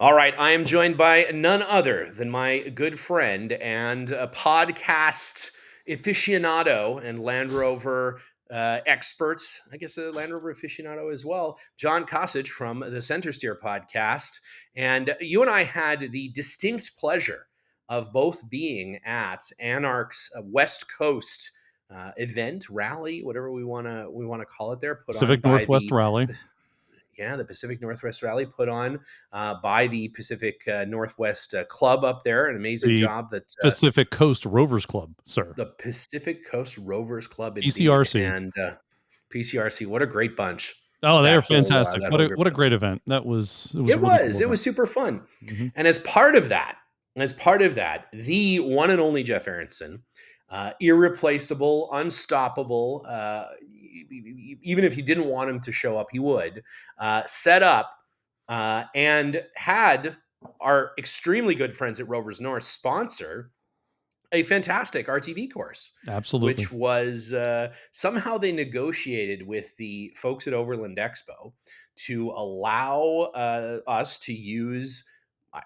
All right, I am joined by none other than my good friend and a podcast aficionado and Land Rover expert, I guess a Land Rover aficionado as well, John Kosich from the Center Steer podcast. And you and I had the distinct pleasure of both being at Anarch's West Coast event, rally, whatever we want to call it there, put on Pacific by Northwest Rally. the Pacific Northwest Rally put on by the Pacific Northwest Club up there. An amazing job that Pacific Coast Rovers Club, sir. The Pacific Coast Rovers Club, indeed. PCRC. And PCRC, what a great bunch. Oh, they are fantastic. What a great event. It was super fun. Mm-hmm. And as part of that, the one and only Jeff Aronson, irreplaceable, unstoppable, even if you didn't want him to show up, he would, set up and had our extremely good friends at Rovers North sponsor a fantastic RTV course. Absolutely. Which was somehow they negotiated with the folks at Overland Expo to allow us to use,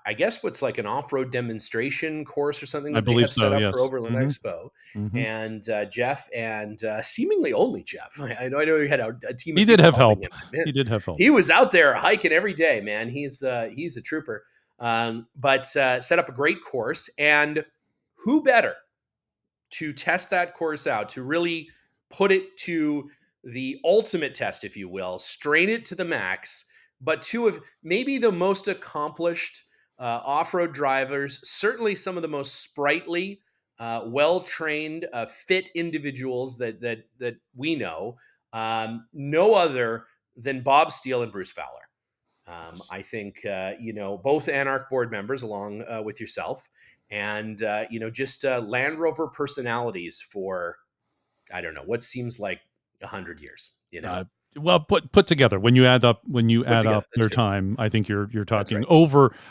I guess, what's like an off-road demonstration course or something that I believe set up yes. for Overland Expo. Mm-hmm. And Jeff and seemingly only Jeff. I know he had a team. He did have help. He did have help. He was out there hiking every day, man. He's a trooper. But set up a great course, and who better to test that course out, to really put it to the ultimate test, if you will, strain it to the max, but two of maybe the most accomplished off-road drivers, certainly some of the most sprightly, well-trained, fit individuals that we know, no other than Bob Steele and Bruce Fowler. Yes. I think, both Anarch board members along with yourself, and, just Land Rover personalities for, I don't know, what seems like 100 years, well, put together when you add up their time, I think you're talking right.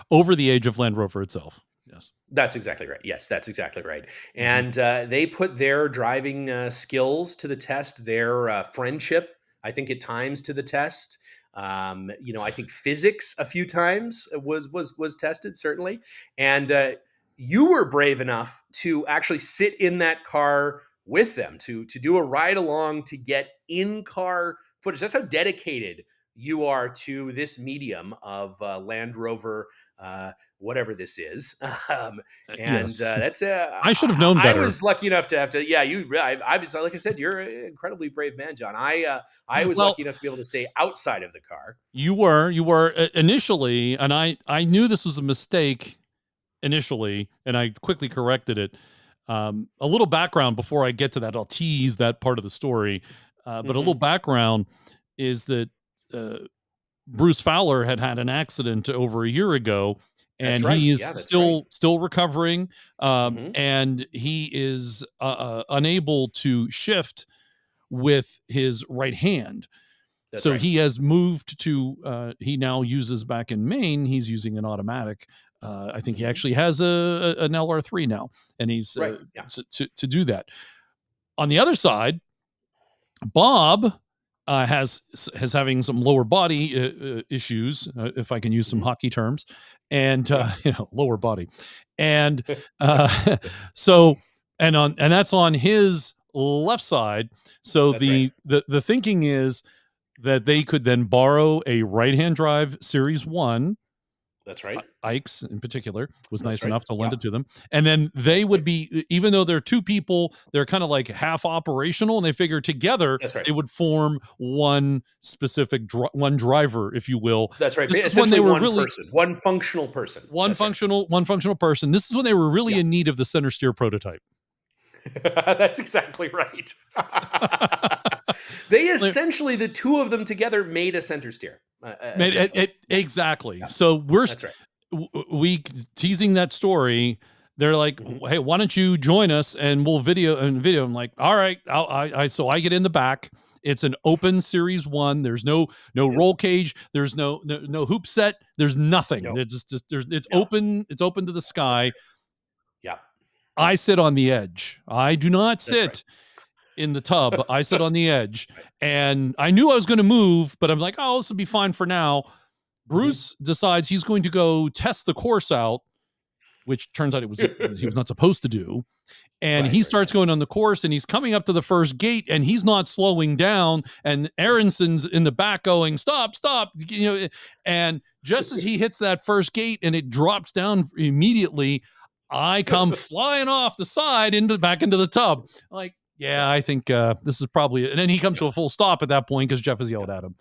over the age of Land Rover itself. Yes, that's exactly right. Yes, that's exactly right. And they put their driving skills to the test, their friendship, I think, at times to the test. I think physics a few times was tested, certainly. And you were brave enough to actually sit in that car with them, to do a ride along, to get in-car footage. That's how dedicated you are to this medium of Land Rover, whatever this is. Yes. That's I should have known better. I was lucky enough to have to. Yeah, I was, like I said, you're an incredibly brave man, John. I was lucky enough to be able to stay outside of the car. You were initially, and I knew this was a mistake initially, and I quickly corrected it. A little background before I get to that. I'll tease that part of the story. But a little background is that Bruce Fowler had an accident over a year ago, and he is still recovering. And he is unable to shift with his right hand. That's right. He has moved to, he now uses, back in Maine, he's using an automatic. I think he actually has an LR3 now, and he's to do that. On the other side, Bob has having some lower body issues, if I can use some hockey terms, and lower body, and and that's on his left side. So the thinking is that they could then borrow a right-hand drive Series 1. That's right. Ike's in particular was nice enough to lend it to them. And then they would be, even though they're two people, they're kind of like half operational, and they figure together they would form one specific one driver, if you will. That's right. This is when they were one functional person. One functional person. This is when they were really in need of the Center Steer prototype. That's exactly right. They essentially, the two of them together, made a Center Steer. Exactly. Yeah. So we teasing that story. They're like, hey, why don't you join us and we'll video. I'm like, all right. So I get in the back. It's an open Series 1. There's no roll cage. There's no hoop set. There's nothing. No. It's open. It's open to the sky. Yeah. I sit on the edge. I do not sit in the tub. I sit on the edge, and I knew I was going to move, but I'm like, oh, this will be fine for now. Bruce decides he's going to go test the course out, which turns out he was not supposed to do. And he starts going on the course, and he's coming up to the first gate, and he's not slowing down. And Aronson's in the back going, stop. And just as he hits that first gate and it drops down immediately, I come flying off the side back into the tub. Like, yeah, I think this is probably it. And then he comes to a full stop at that point because Jeff has yelled at him.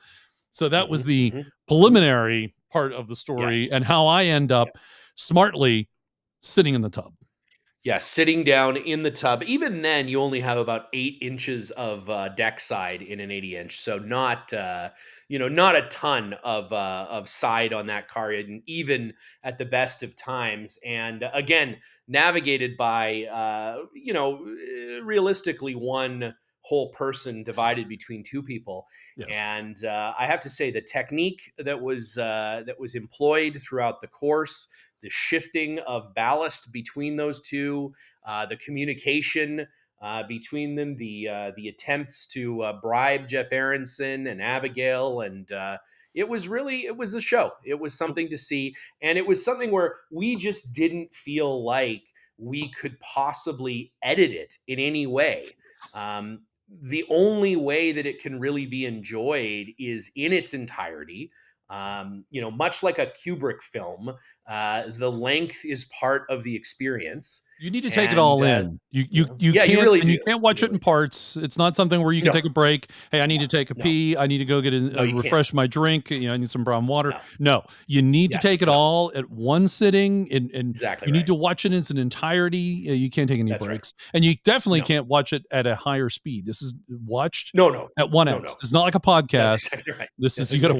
So that was the preliminary part of the story and how I end up smartly sitting in the tub. Yeah, sitting down in the tub. Even then, you only have about 8 inches of deck side in an 80-inch, so not not a ton of side on that car, and even at the best of times. And again, navigated by realistically one whole person divided between 2 people. And I have to say, the technique that was employed throughout the course, the shifting of ballast between those two, the communication between them, the attempts to bribe Jeff Aronson and Abigail, and it was a show. It was something to see, and it was something where we just didn't feel like we could possibly edit it in any way. The only way that it can really be enjoyed is in its entirety. Much like a Kubrick film, the length is part of the experience. You need to take it all in. You can't watch it in parts. It's not something where you can take a break. Hey, I need to take a pee. I need to go get refresh my drink. I need some brown water. No, you need to take it all at one sitting, and you need to watch it in its entirety. You can't take any breaks, and you definitely can't watch it at a higher speed. This is watched at 1x. It's not like a podcast. Exactly right. This is you gotta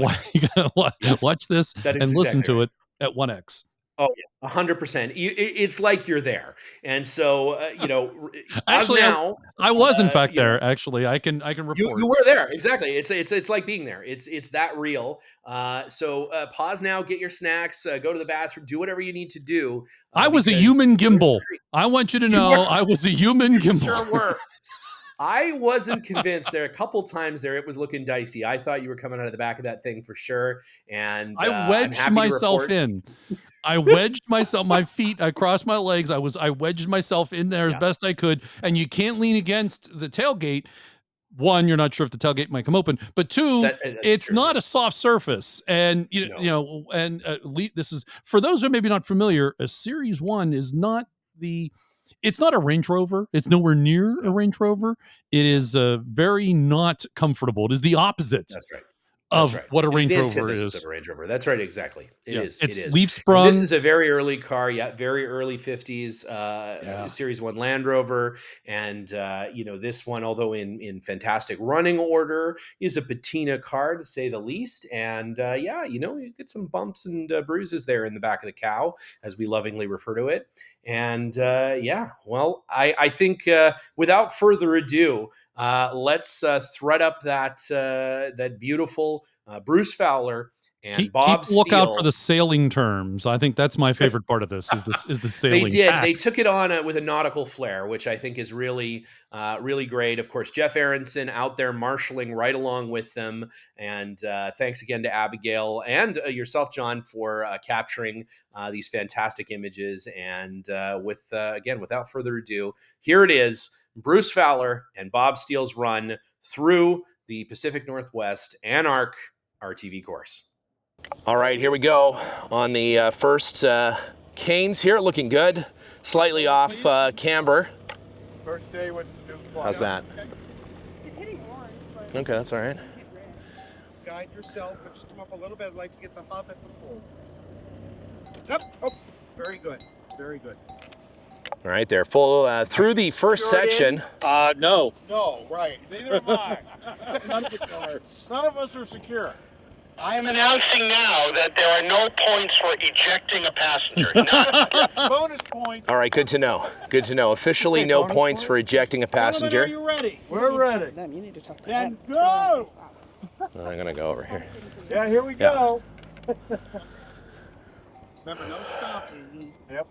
watch this and listen to it at 1x. Oh yeah, 100%. It's like you're there, and so actually, I was in fact there. Actually, I can report. You were there, exactly. It's like being there. It's that real. So pause now, get your snacks, go to the bathroom, do whatever you need to do. I was a human gimbal. I want you to know, I was a human gimbal. Sure were. I wasn't convinced. There a couple times there, it was looking dicey. I thought you were coming out of the back of that thing for sure. And I wedged myself in. I wedged myself, my feet, I crossed my legs. I wedged myself in there as best I could. And you can't lean against the tailgate. One, you're not sure if the tailgate might come open, but two, it's not a soft surface. And this is for those who are maybe not familiar. A Series 1 is not it's not a Range Rover. It's nowhere near a Range Rover. It is very not comfortable. It is the opposite. That's right. What a Range Rover is. Of a Range Rover. That's right, exactly. It's leaf sprung. This is a very early car, very early 50s Series 1 Land Rover. And, this one, although in fantastic running order, is a patina car, to say the least. And, you get some bumps and bruises there in the back of the cow, as we lovingly refer to it. And, I think without further ado, let's thread up that beautiful Bruce Fowler and Bob Steele. Look out for the sailing terms. I think that's my favorite part of this. Is the sailing? They did. Pack. They took it on with a nautical flair, which I think is really really great. Of course, Jeff Aronson out there marshaling right along with them. And thanks again to Abigail and yourself, John, for capturing these fantastic images. And without further ado, here it is. Bruce Fowler and Bob Steele's run through the Pacific Northwest Anarch RTV course. All right, here we go on the first canes here, looking good. Slightly off camber. First day with how's that? It's hitting orange, but okay, that's all right. Guide yourself, but just come up a little bit. I'd like to get the hub at the pole. Yep. Oh, very good. Very good. All right, they're full through the first section. No. No, right. Neither am I. None of us are. None of us are secure. I am announcing now that there are no points for ejecting a passenger. Bonus points. All right, good to know. Good to know. Officially, no points for ejecting a passenger. Are you ready? We're ready. Them. You need to talk to Then them. go. I'm gonna go over here. Yeah, here we go. Remember, no stopping. Yep.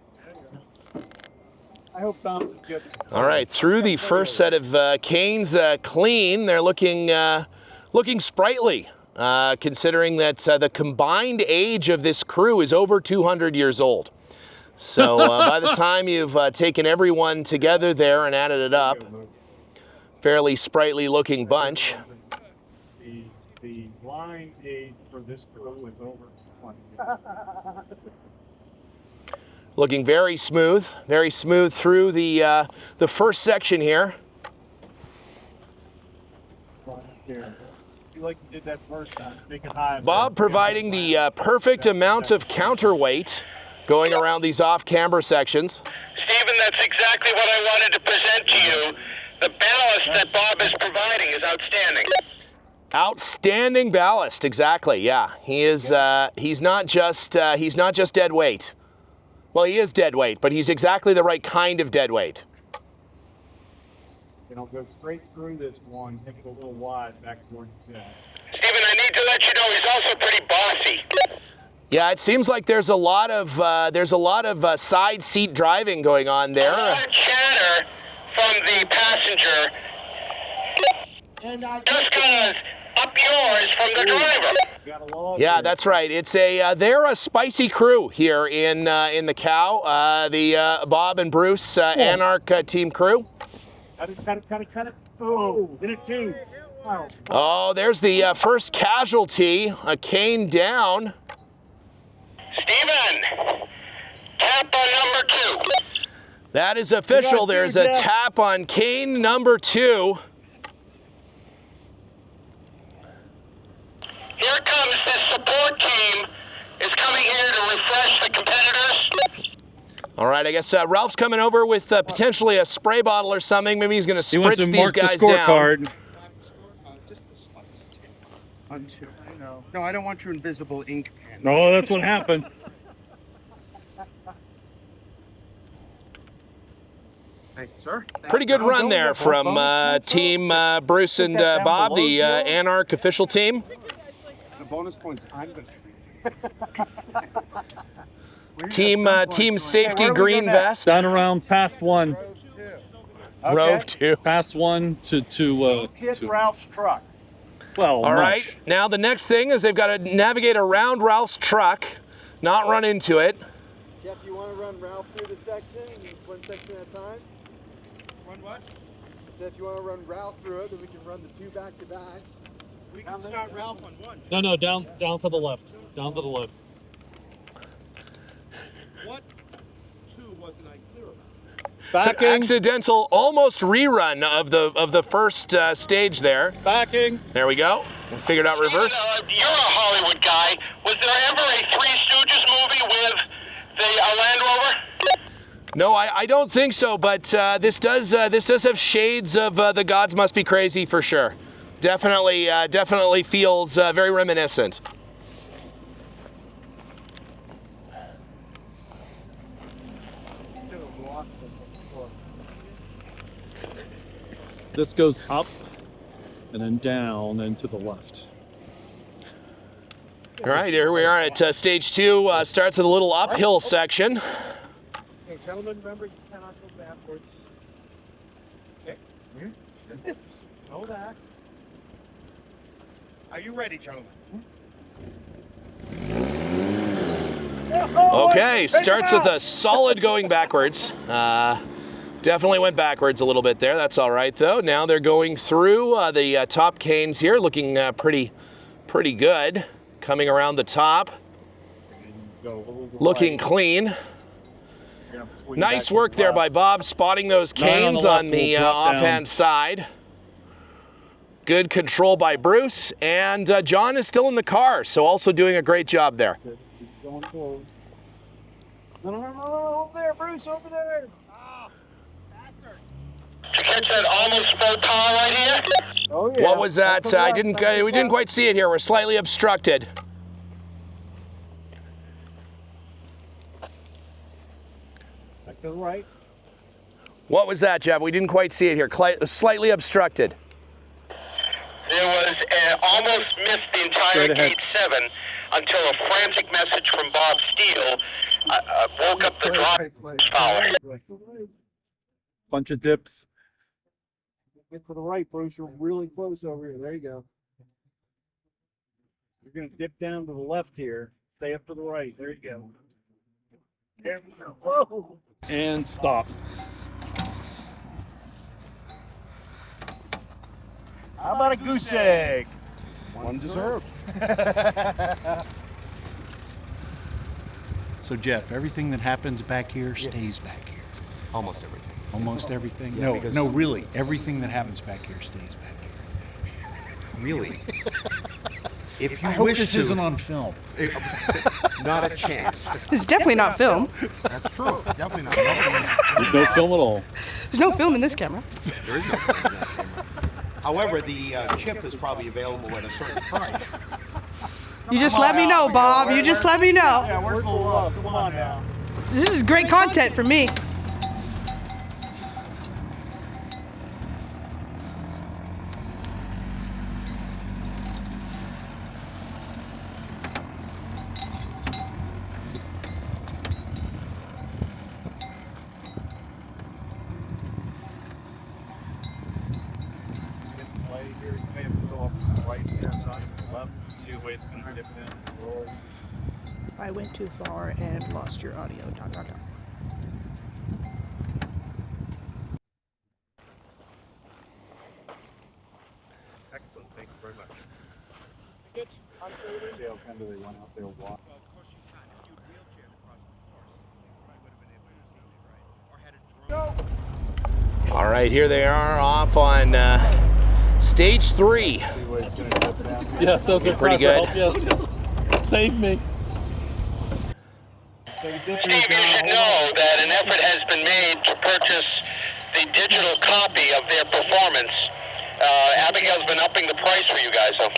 I hope Thompson gets it. All right, through the first set of canes clean. They're looking sprightly considering that the combined age of this crew is over 200 years old. So by the time you've taken everyone together there and added it up, fairly sprightly looking bunch. The line age for this crew is over 20. Looking very smooth through the first section here. Like you did that first time. Make it high. Bob providing the perfect amount of counterweight going around these off-camber sections. Stephen, that's exactly what I wanted to present to you. The ballast that Bob is providing is outstanding. Outstanding ballast, exactly. Yeah, he is. He's not just dead weight. Well, he is dead weight, but he's exactly the right kind of dead weight. Go straight through this one, take it a little wide back towards the dead. Stephen, I need to let you know he's also pretty bossy. Yeah, it seems like there's a lot of side seat driving going on there. A lot of chatter from the passenger. And Just kind of up yours from the driver. Yeah, that's right. It's they're a spicy crew here in the cow. The Bob and Bruce Anarch team crew. Cut it. Oh, did it too. Wow. Oh, there's the first casualty, a cane down. Stephen, tap on number 2. That is official. There's a tap on cane number 2. Here comes this support team. Is coming here to refresh the competitors. All right, I guess Ralph's coming over with potentially a spray bottle or something. Maybe he's going to spritz these guys down. Just the slightest tip. On 2. I know. No, I don't want your invisible ink pen. No, that's what happened. Thank you, sir. Pretty good run there from Team Bruce and Bob, the Anarch official team. The bonus points, I'm going to Team Safety Green Vest. Down around past 1. Rove 2. Past 1 to hit Ralph's truck. well, All right. Now the next thing is they've got to navigate around Ralph's truck, not run into it. Jeff, you want to run Ralph through the section, one section at a time? Run what? If you want to run Ralph through it, then we can run the 2 back to back. We can start Ralph on 1. No, down to the left. Down to the left. What 2 wasn't I clear about? Backing. Accidental, almost rerun of the first stage there. Backing. There we go. We figured out reverse. You're a Hollywood guy. Was there ever a Three Stooges movie with the Land Rover? No, I don't think so. But this does have shades of The Gods Must Be Crazy for sure. Definitely feels very reminiscent. This goes up and then down and to the left. All right, here we are at stage 2. Starts with a little uphill section. Hey, gentlemen, remember you cannot go backwards. Okay. Hold that. Are you ready, gentlemen? Okay, starts with a solid going backwards. Definitely went backwards a little bit there. That's all right, though. Now they're going through the top canes here, looking pretty good. Coming around the top, looking clean. Nice work there by Bob, spotting those canes on the offhand side. Good control by Bruce, and John is still in the car, so also doing a great job there. Going forward. No, over there, Bruce, over there. Did you catch that almost full power right here? Oh, yeah. What was that? We didn't quite see it here. We're slightly obstructed. Back to the right. What was that, Jeff? We didn't quite see it here. Slightly obstructed. There was almost missed the entire gate 7 until a frantic message from Bob Steele woke up the driver. Fowler. Bunch of dips. Get to the right, Bruce. You're really close over here. There you go. You're going to dip down to the left here. Stay up to the right. There you go. There we go. Whoa. And stop. How about a goose egg? One deserved. So Jeff, everything that happens back here stays back here. Almost everything. Almost everything? Yeah, because- No, really. Everything that happens back here stays back here. Really? If you I hope wish this to, isn't on film. not a chance. It's definitely not film. That's true. Definitely not. There's no film at all. There's no film in this camera. There is no film in that camera. However, the chip is probably available at a certain price. You just let me know, Bob. You just let me know. Yeah, where's the love? Come on now. This is great content for me. I went too far and lost your audio. Dot, dot, dot. Excellent. Thank you very much. See how kind of they went out there walk. All right, here they are off on stage 3. Yes, those are Pretty good. Save me. Steve, you should know that an effort has been made to purchase the digital copy of their performance. Abigail's been upping the price for you guys, though.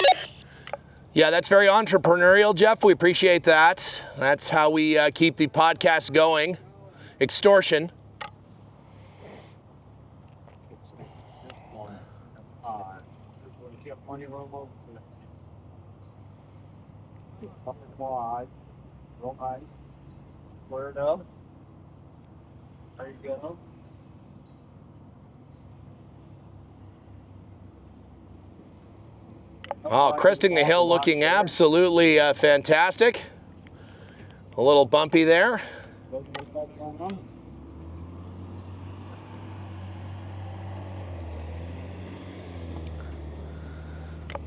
Yeah, that's very entrepreneurial, Jeff. We appreciate that. That's how we keep the podcast going. Extortion. Plenty of room over there. Up and wide. Real nice. Square it up. There you go. Oh, cresting the hill looking absolutely fantastic. A little bumpy there.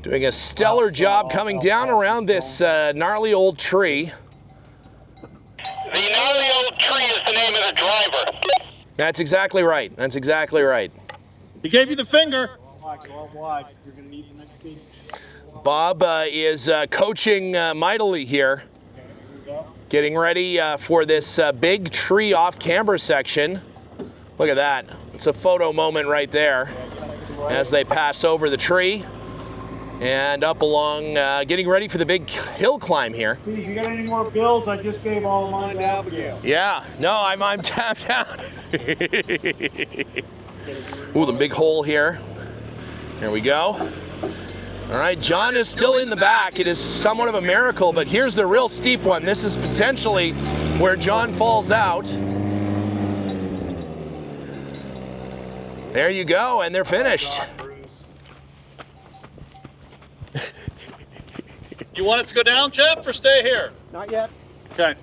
Doing a stellar job coming down around this gnarly old tree. The gnarly old tree is the name of the driver. That's exactly right. That's exactly right. He gave you the finger. Go wide. You're going to need the next stage. Bob is coaching mightily here. Getting ready for this big tree off-camber section. Look at that. It's a photo moment right there as they pass over the tree and up along, getting ready for the big hill climb here. If you got any more bills, I just gave all of mine to Abigail. Yeah, no, I'm tapped out. Ooh, the big hole here. There we go. All right, John is still in the back. It is somewhat of a miracle, but here's the real steep one. This is potentially where John falls out. There you go, and they're finished. You want us to go down, Jeff, or stay here? Not yet. Okay.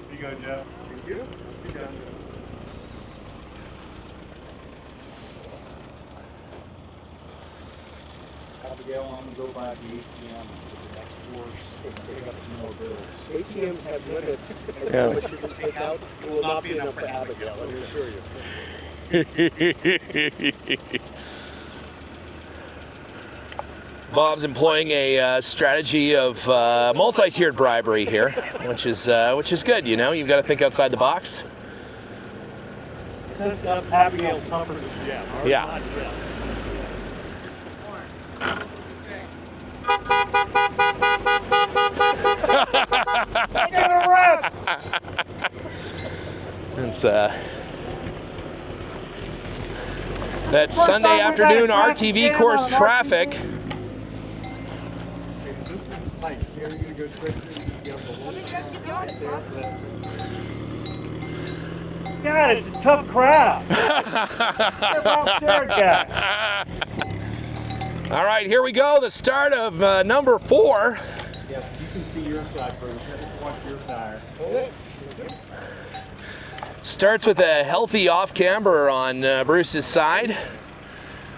Here you go, Jeff. Thank you. See you down there. Abigail, I'm going to go by the ATM for the next course and pick up some more bills. ATMs have limits as to how much you can take out. It will not be enough for Abigail, let me assure you. Bob's employing a strategy of multi-tiered bribery here, which is good. You know, you've got to think outside the box. Since Abigail's tougher than Jeff. Yeah. Not Jeff. Get a rest! It's that Sunday afternoon RTV course traffic. God, it's a tough crowd. Sarah guy. All right, here we go. The start of number 4. Yes, you can see your side, Bruce. I just watch your tire. Starts with a healthy off-camber on Bruce's side.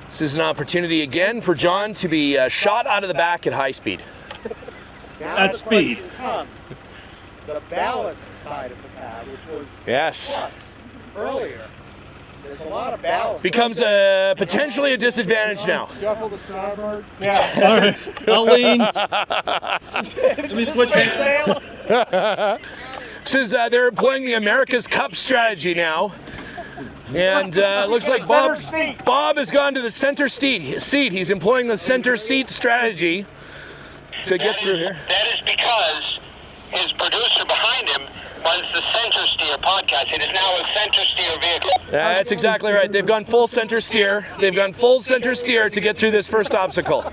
This is an opportunity again for John to be shot out of the back at high speed. At speed. The ballast side of the pad, which was Yes. earlier. There's a lot of ballast. Becomes potentially a disadvantage now. Shuffle the starboard. Yeah. All right. I'll lean. Let me switch hands. This is, they're employing the America's Cup strategy now. And looks like Bob has gone to the center seat. He's employing the center seat strategy to get through here. That is because his producer behind him runs the Center Steer podcast. It is now a center steer vehicle. That's exactly right. They've gone full center steer. They've gone full center steer to get through this first obstacle.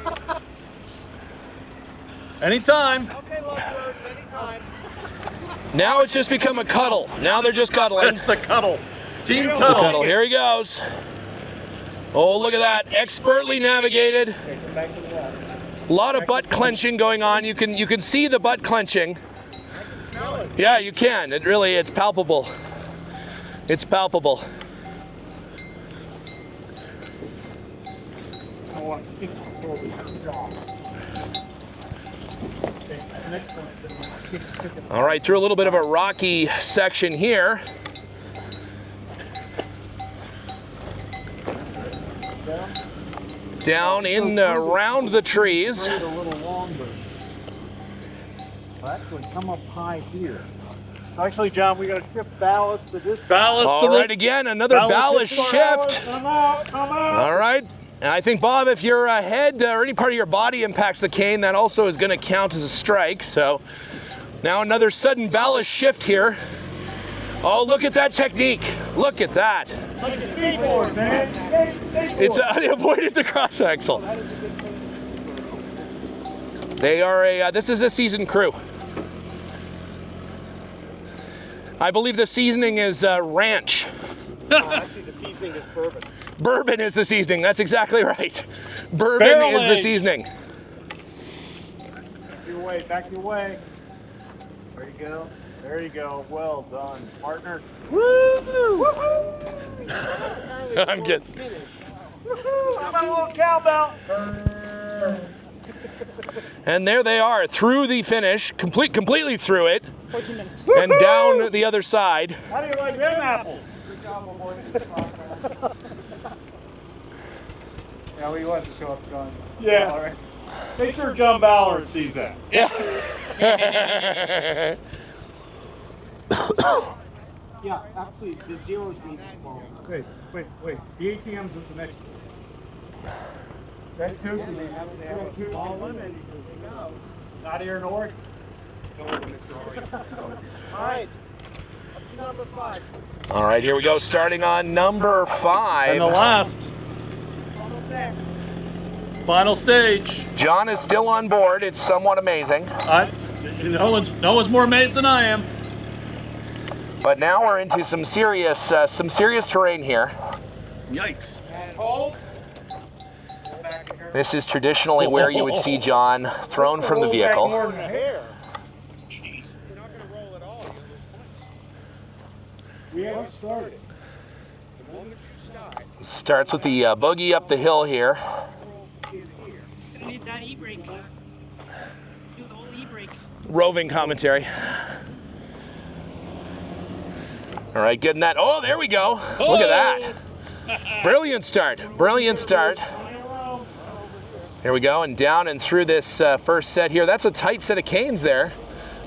Anytime. Okay, lovebirds, anytime. Now it's just become a cuddle. Now they're just cuddling. It's the cuddle. Team The cuddle. cuddle. Here he goes. Oh, look at that. Expertly navigated. A lot of butt clenching going on. You can see the butt clenching. Yeah, you can. It's palpable. It's palpable. All right, through a little bit of a rocky section here. Down in around the trees. A little longer. Actually, come up high here. Actually, John, we got to shift ballast to this. Ballast All right, again, another ballast shift. Come out, come out. All right. And I think, Bob, if your head or any part of your body impacts the cane, that also is going to count as a strike. So now another sudden ballast shift here. Oh, look at that technique. Look at that. Like a skateboard, man. Skateboard. They avoided the cross axle. They are this is a seasoned crew. I believe the seasoning is ranch. Actually, the seasoning is bourbon. Bourbon is the seasoning. That's exactly right. Bourbon is the seasoning. Back your way, back your way. There you go. There you go. Well done, partner. Woo! I'm good. Woo-hoo! I'm a little cowbell. And there they are, through the finish, completely through it, 14 minutes. and down the other side. How do you like them apples? Yeah, we want to show up, John. Yeah. All right. Make sure John Ballard sees that. Yeah. Yeah, actually, the zeros need to small. Wait. The ATM's at the next one. That too, they have two all limit. Not here in Oregon. All right. Number 5. All right, here we go, starting on number 5. And the last. Final stage. John is still on board. It's somewhat amazing. No one's more amazed than I am. But now we're into some serious terrain here. Yikes. And hold. This is traditionally where you would see John thrown from the vehicle. More than a hair. Jeez. You're not going to roll at all. We haven't started. The moment you start. Starts with the boogie up the hill here. I need that e-brake. Do the whole e-brake. Roving commentary. All right, getting that. Oh, there we go. Look at that. Brilliant start. Brilliant start. Here we go, and down and through this first set here. That's a tight set of canes there.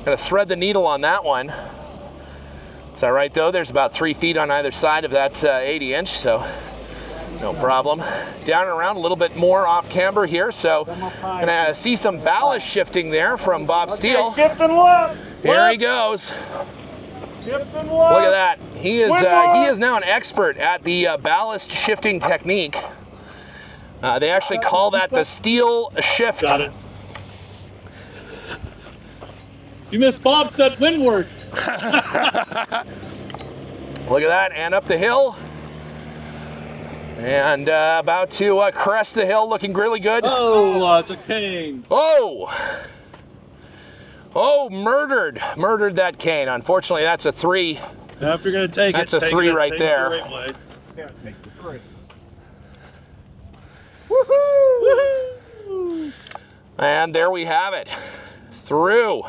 Gonna thread the needle on that one. It's all right though. There's about 3 feet on either side of that 80-inch, so no problem. Down and around a little bit more off camber here, so gonna see some ballast shifting there from Bob Steele. Shifting left. Here he goes. Shifting left. Look at that. He is now an expert at the ballast shifting technique. They actually call that the Steele shift. Got it. You missed Bob said windward. Look at that, and up the hill. And about to crest the hill, looking really good. Oh, it's a cane. Oh! Oh, murdered that cane. Unfortunately, that's a 3. Now, if you're going to take That's it, a 3 right take there. The right way. Yeah, take the 3. Woohoo! And there we have it. Through.